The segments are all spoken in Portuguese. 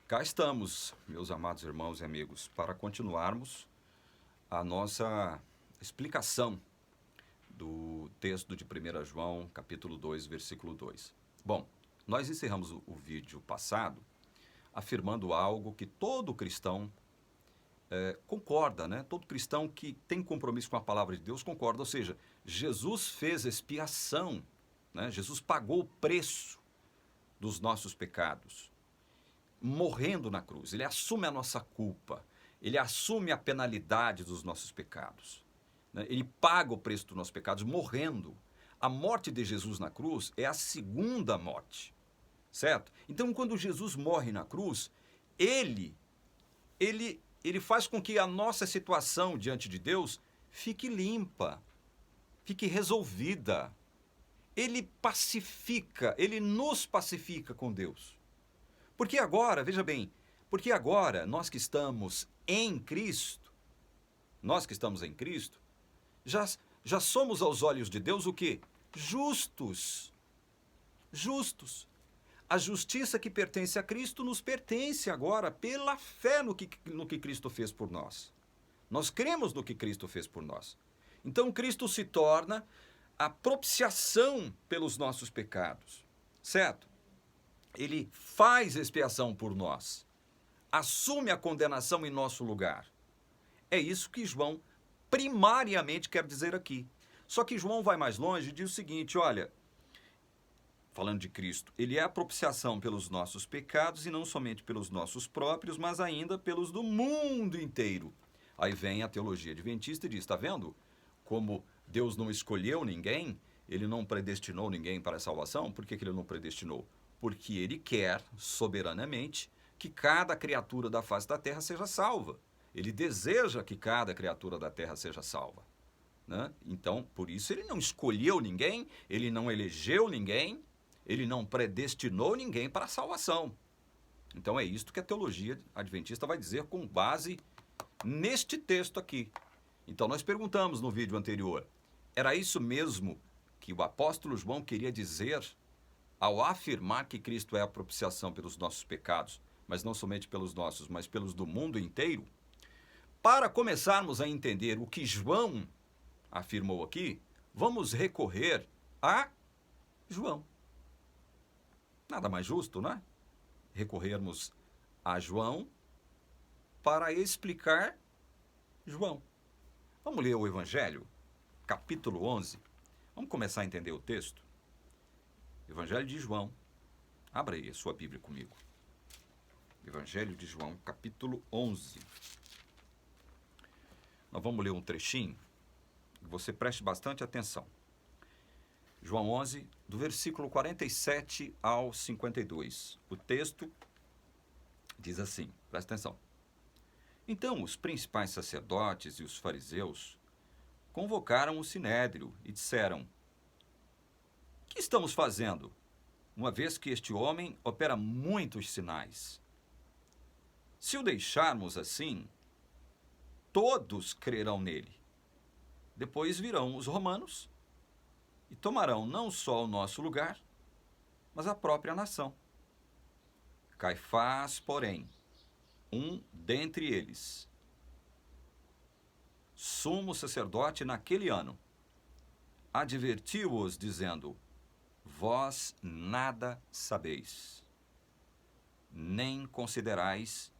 Cá estamos, meus amados irmãos e amigos, para continuarmos a nossa explicação do texto de 1 João, capítulo 2, versículo 2. Bom, nós encerramos o vídeo passado afirmando algo que todo cristão concorda, né? Todo cristão que tem compromisso com a palavra de Deus concorda, ou seja, Jesus fez expiação, né? Jesus pagou o preço dos nossos pecados, morrendo na cruz. Ele assume a nossa culpa, ele assume a penalidade dos nossos pecados, né? Ele paga o preço dos nossos pecados morrendo. A morte de Jesus na cruz é a segunda morte, certo? Então, quando Jesus morre na cruz, ele faz com que a nossa situação diante de Deus fique limpa, fique resolvida. Ele pacifica, ele nos pacifica com Deus. Porque agora, veja bem, porque agora nós que estamos em Cristo, já somos aos olhos de Deus o quê? Justos. Justos. A justiça que pertence a Cristo nos pertence agora pela fé no que Cristo fez por nós. Nós cremos no que Cristo fez por nós. Então Cristo se torna a propiciação pelos nossos pecados, certo? Ele faz expiação por nós, assume a condenação em nosso lugar. É isso que João primariamente quer dizer aqui. Só que João vai mais longe e diz o seguinte, olha, falando de Cristo, ele é a propiciação pelos nossos pecados e não somente pelos nossos próprios, mas ainda pelos do mundo inteiro. Aí vem a teologia adventista e diz, está vendo como Deus não escolheu ninguém, ele não predestinou ninguém para a salvação? Por que ele não predestinou? Porque ele quer, soberanamente, que cada criatura da face da terra seja salva. Ele deseja que cada criatura da terra seja salva, né? Então, por isso ele não escolheu ninguém, ele não elegeu ninguém, ele não predestinou ninguém para a salvação. Então é isto que a teologia adventista vai dizer com base neste texto aqui. Então nós perguntamos no vídeo anterior, era isso mesmo que o apóstolo João queria dizer ao afirmar que Cristo é a propiciação pelos nossos pecados, mas não somente pelos nossos, mas pelos do mundo inteiro? Para começarmos a entender o que João afirmou aqui, vamos recorrer a João. Nada mais justo, né? Recorrermos a João para explicar João. Vamos ler o Evangelho, capítulo 11. Vamos começar a entender o texto. Evangelho de João. Abra aí a sua Bíblia comigo. Evangelho de João, capítulo 11. Nós vamos ler um trechinho. Você preste bastante atenção. João 11, do versículo 47 ao 52. O texto diz assim, presta atenção. Então os principais sacerdotes e os fariseus convocaram o sinédrio e disseram, o que estamos fazendo, uma vez que este homem opera muitos sinais? Se o deixarmos assim, todos crerão nele. Depois virão os romanos e tomarão não só o nosso lugar, mas a própria nação. Caifás, porém, um dentre eles, sumo sacerdote naquele ano, advertiu-os, dizendo, vós nada sabeis, nem considerais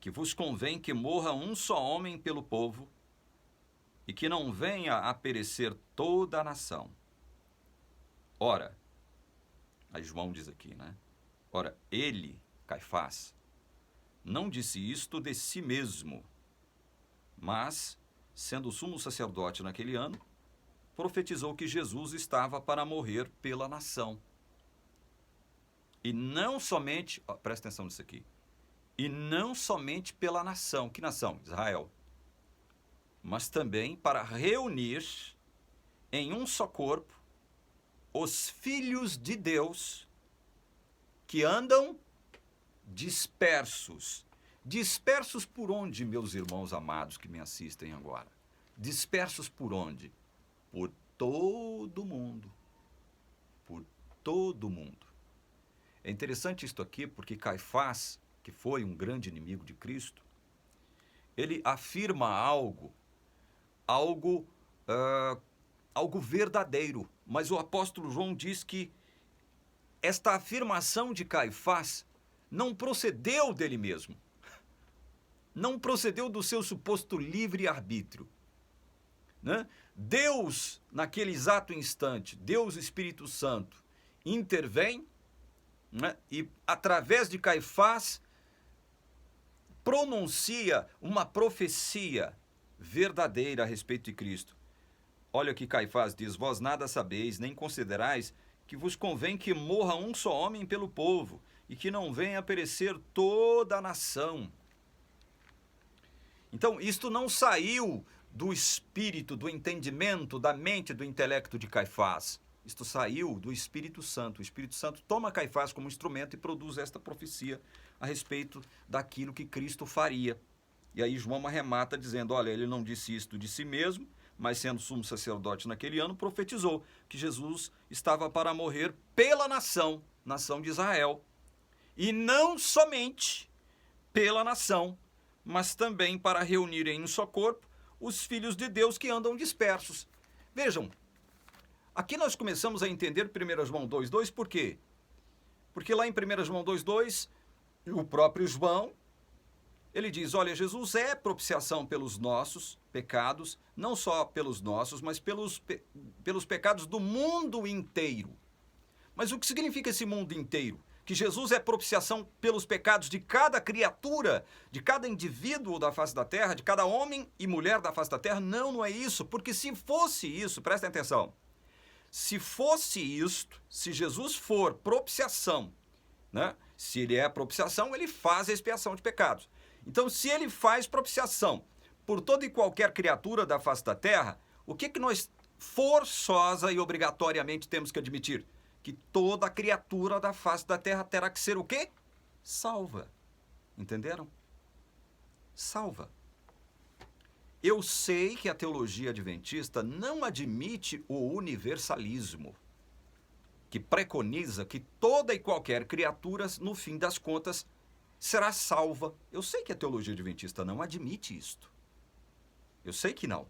que vos convém que morra um só homem pelo povo, e que não venha a perecer toda a nação. Ora, aí João diz aqui, né? Ora, ele, Caifás, não disse isto de si mesmo, mas, sendo sumo sacerdote naquele ano, profetizou que Jesus estava para morrer pela nação. E não somente, presta atenção nisso aqui, e não somente pela nação. Que nação? Israel. Mas também para reunir em um só corpo os filhos de Deus que andam dispersos. Dispersos por onde, meus irmãos amados que me assistem agora? Dispersos por onde? Por todo mundo. Por todo mundo. É interessante isto aqui porque Caifás, que foi um grande inimigo de Cristo, ele afirma algo verdadeiro. Mas o apóstolo João diz que esta afirmação de Caifás não procedeu dele mesmo. Não procedeu do seu suposto livre-arbítrio. Né? Deus, naquele exato instante, Deus Espírito Santo, intervém, né? E através de Caifás pronuncia uma profecia verdadeira a respeito de Cristo. Olha o que Caifás diz: vós nada sabeis, nem considerais que vos convém que morra um só homem pelo povo, e que não venha a perecer toda a nação. Então, isto não saiu do espírito, do entendimento, da mente, do intelecto de Caifás. Isto saiu do Espírito Santo. O Espírito Santo toma Caifás como instrumento e produz esta profecia a respeito daquilo que Cristo faria. E aí João arremata dizendo, olha, ele não disse isto de si mesmo, mas sendo sumo sacerdote naquele ano, profetizou que Jesus estava para morrer pela nação de Israel. E não somente pela nação, mas também para reunir em um só corpo os filhos de Deus que andam dispersos. Vejam, aqui nós começamos a entender 1 João 2,2, por quê? Porque lá em 1 João 2,2, o próprio João, ele diz, olha, Jesus é propiciação pelos nossos pecados, não só pelos nossos, mas pelos pecados do mundo inteiro. Mas o que significa esse mundo inteiro? Que Jesus é propiciação pelos pecados de cada criatura, de cada indivíduo da face da terra, de cada homem e mulher da face da terra? Não, não é isso, porque se fosse isso, prestem atenção, se fosse isto, se Jesus for propiciação, né? Se ele é propiciação, ele faz a expiação de pecados. Então, se ele faz propiciação por toda e qualquer criatura da face da terra, o que nós forçosa e obrigatoriamente temos que admitir? Que toda criatura da face da terra terá que ser o quê? Salva. Entenderam? Salva. Eu sei que a teologia adventista não admite o universalismo, que preconiza que toda e qualquer criatura, no fim das contas, será salva. Eu sei que a teologia adventista não admite isto. Eu sei que não.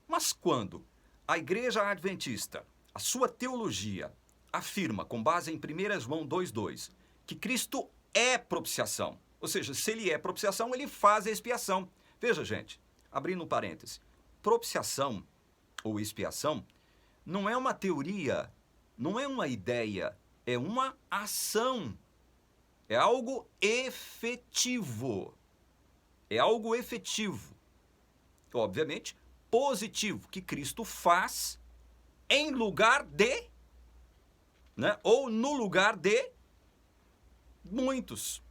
Mas quando a igreja adventista, a sua teologia, afirma, com base em 1 João 2,2, que Cristo é propiciação. Ou seja, se ele é propiciação, ele faz a expiação. Veja, gente, abrindo um parêntese, propiciação ou expiação não é uma teoria, não é uma ideia, é uma ação. É algo efetivo. É algo efetivo. Obviamente, positivo, que Cristo faz em lugar de, né? Ou no lugar de muitos.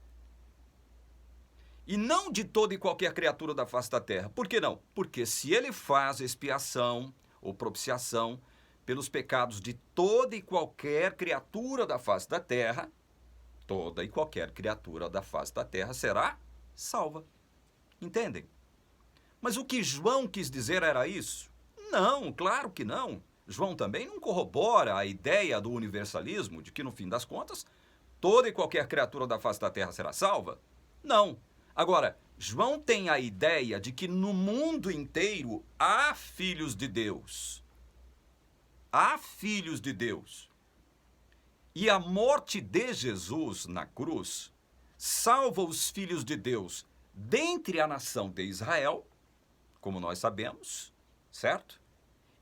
E não de toda e qualquer criatura da face da terra. Por que não? Porque se ele faz expiação ou propiciação pelos pecados de toda e qualquer criatura da face da terra, toda e qualquer criatura da face da terra será salva. Entendem? Mas o que João quis dizer era isso? Não, claro que não. João também não corrobora a ideia do universalismo, de que no fim das contas, toda e qualquer criatura da face da terra será salva? Não. Agora, João tem a ideia de que no mundo inteiro há filhos de Deus. Há filhos de Deus. E a morte de Jesus na cruz salva os filhos de Deus dentre a nação de Israel, como nós sabemos, certo?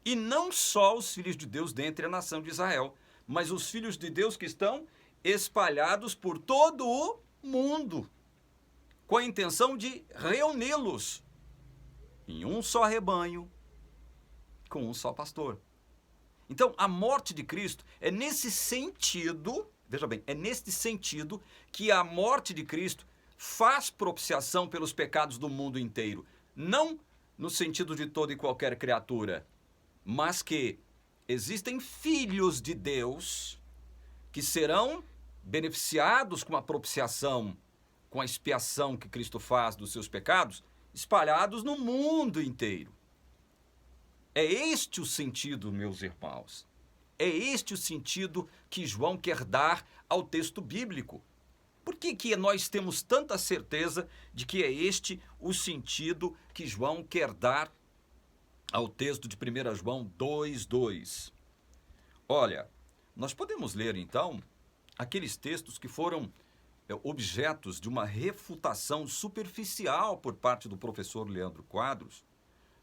E não só os filhos de Deus dentre a nação de Israel, mas os filhos de Deus que estão espalhados por todo o mundo, com a intenção de reuni-los em um só rebanho, com um só pastor. Então, a morte de Cristo é nesse sentido, veja bem, é nesse sentido que a morte de Cristo faz propiciação pelos pecados do mundo inteiro. Não no sentido de toda e qualquer criatura, mas que existem filhos de Deus que serão beneficiados com a propiciação, com a expiação que Cristo faz dos seus pecados, espalhados no mundo inteiro. É este o sentido, meus irmãos. É este o sentido que João quer dar ao texto bíblico. Por que nós temos tanta certeza de que é este o sentido que João quer dar ao texto de 1 João 2:2? Olha, nós podemos ler então aqueles textos que foram objetos de uma refutação superficial por parte do professor Leandro Quadros,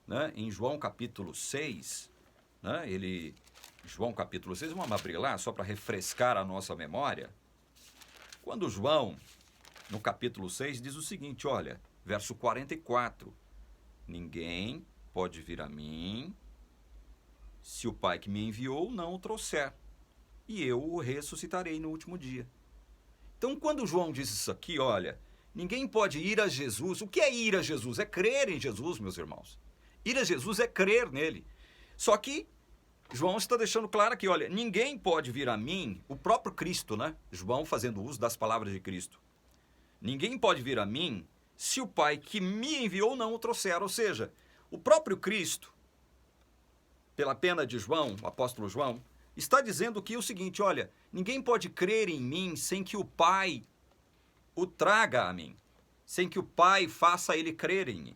né? Em João capítulo 6, né? João capítulo 6, vamos abrir lá só para refrescar a nossa memória. Quando João, no capítulo 6, diz o seguinte, olha, verso 44, ninguém pode vir a mim se o Pai que me enviou não o trouxer, e eu o ressuscitarei no último dia. Então, quando João diz isso aqui, olha, ninguém pode ir a Jesus. O que é ir a Jesus? É crer em Jesus, meus irmãos. Ir a Jesus é crer nele. Só que João está deixando claro aqui, olha, ninguém pode vir a mim, o próprio Cristo, né? João fazendo uso das palavras de Cristo. Ninguém pode vir a mim se o Pai que me enviou não o trouxer. Ou seja, o próprio Cristo, pela pena de João, o apóstolo João, está dizendo que o seguinte, olha, ninguém pode crer em mim sem que o Pai o traga a mim, sem que o Pai faça ele crer em mim.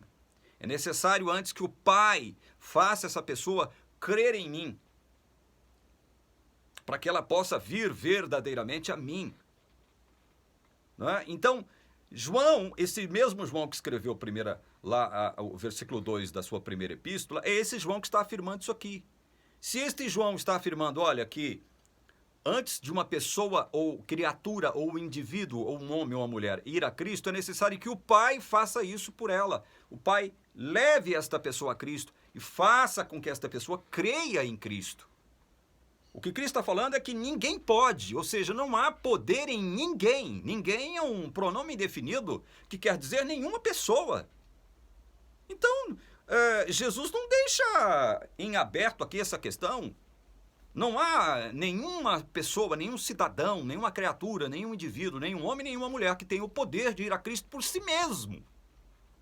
É necessário antes que o Pai faça essa pessoa crer em mim, para que ela possa vir verdadeiramente a mim. Né? Então, João, esse mesmo João que escreveu o versículo 2 da sua primeira epístola, é esse João que está afirmando isso aqui. Se este João está afirmando, olha, que antes de uma pessoa ou criatura ou indivíduo ou um homem ou uma mulher ir a Cristo, é necessário que o Pai faça isso por ela. O Pai leve esta pessoa a Cristo e faça com que esta pessoa creia em Cristo. O que Cristo está falando é que ninguém pode, ou seja, não há poder em ninguém. Ninguém é um pronome indefinido que quer dizer nenhuma pessoa. Então, Jesus não deixa em aberto aqui essa questão. Não há nenhuma pessoa, nenhum cidadão, nenhuma criatura, nenhum indivíduo, nenhum homem, nenhuma mulher que tenha o poder de ir a Cristo por si mesmo.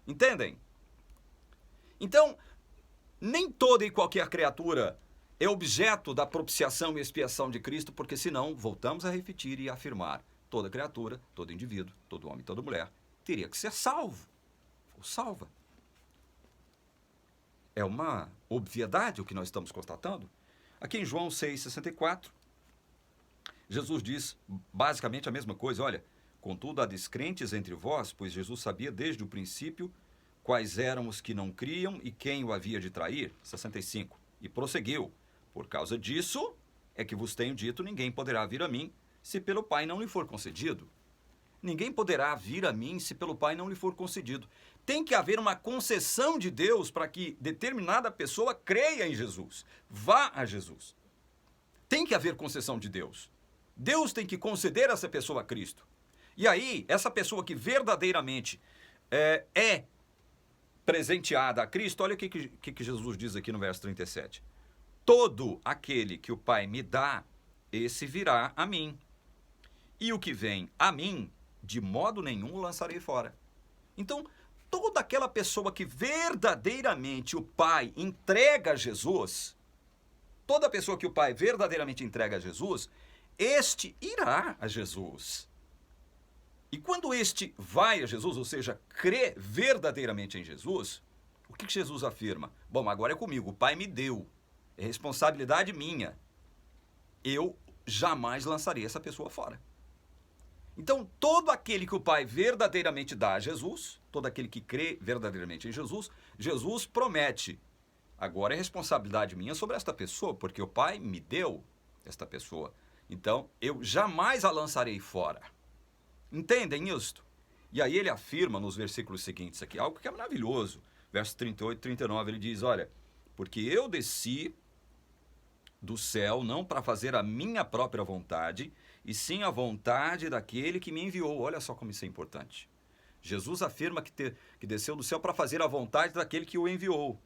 Entendem? Então, nem toda e qualquer criatura é objeto da propiciação e expiação de Cristo, porque senão voltamos a repetir e afirmar, toda criatura, todo indivíduo, todo homem, toda mulher teria que ser salvo ou salva. É uma obviedade o que nós estamos constatando. Aqui em João 6,64, Jesus diz basicamente a mesma coisa. Olha, contudo há descrentes entre vós, pois Jesus sabia desde o princípio quais eram os que não criam e quem o havia de trair. 65. E prosseguiu. Por causa disso é que vos tenho dito, ninguém poderá vir a mim se pelo Pai não lhe for concedido. Ninguém poderá vir a mim se pelo Pai não lhe for concedido. Tem que haver uma concessão de Deus para que determinada pessoa creia em Jesus, vá a Jesus. Tem que haver concessão de Deus. Deus tem que conceder a essa pessoa a Cristo. E aí, essa pessoa que verdadeiramente é presenteada a Cristo, olha o que Jesus diz aqui no verso 37. Todo aquele que o Pai me dá, esse virá a mim. E o que vem a mim, de modo nenhum o lançarei fora. Então, toda aquela pessoa que verdadeiramente o Pai entrega a Jesus, toda pessoa que o Pai verdadeiramente entrega a Jesus, este irá a Jesus. E quando este vai a Jesus, ou seja, crê verdadeiramente em Jesus, o que Jesus afirma? Bom, agora é comigo, o Pai me deu, é responsabilidade minha. Eu jamais lançarei essa pessoa fora. Então, todo aquele que o Pai verdadeiramente dá a Jesus, todo aquele que crê verdadeiramente em Jesus, Jesus promete, agora é responsabilidade minha sobre esta pessoa, porque o Pai me deu esta pessoa. Então, eu jamais a lançarei fora. Entendem isto? E aí ele afirma nos versículos seguintes aqui, algo que é maravilhoso. Versos 38 e 39, ele diz, olha, porque eu desci do céu não para fazer a minha própria vontade, e sim a vontade daquele que me enviou. Olha só como isso é importante. Jesus afirma que desceu do céu para fazer a vontade daquele que o enviou.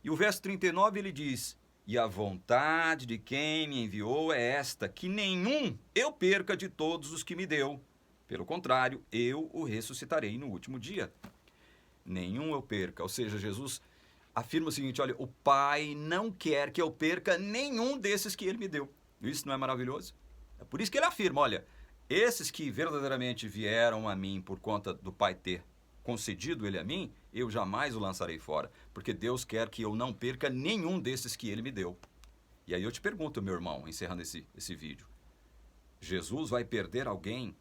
E o verso 39 ele diz, e a vontade de quem me enviou é esta, que nenhum eu perca de todos os que me deu. Pelo contrário, eu o ressuscitarei no último dia. Nenhum eu perca. Ou seja, Jesus afirma o seguinte, olha, o Pai não quer que eu perca nenhum desses que ele me deu. Isso não é maravilhoso? É por isso que ele afirma, olha, Esses que verdadeiramente vieram a mim por conta do Pai ter concedido ele a mim, eu jamais o lançarei fora, porque Deus quer que eu não perca nenhum desses que ele me deu. E aí eu te pergunto, meu irmão, encerrando esse vídeo, Jesus vai perder alguém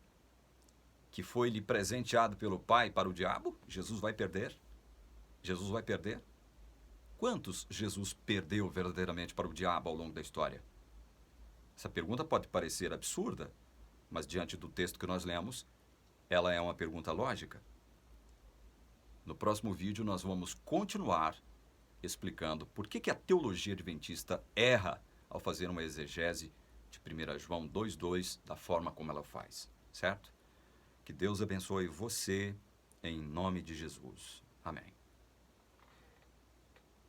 que foi lhe presenteado pelo Pai para o diabo? Jesus vai perder? Jesus vai perder? Quantos Jesus perdeu verdadeiramente para o diabo ao longo da história? Essa pergunta pode parecer absurda, mas diante do texto que nós lemos, ela é uma pergunta lógica. No próximo vídeo nós vamos continuar explicando por que a teologia adventista erra ao fazer uma exegese de 1 João 2,2 da forma como ela faz, certo? Que Deus abençoe você em nome de Jesus. Amém.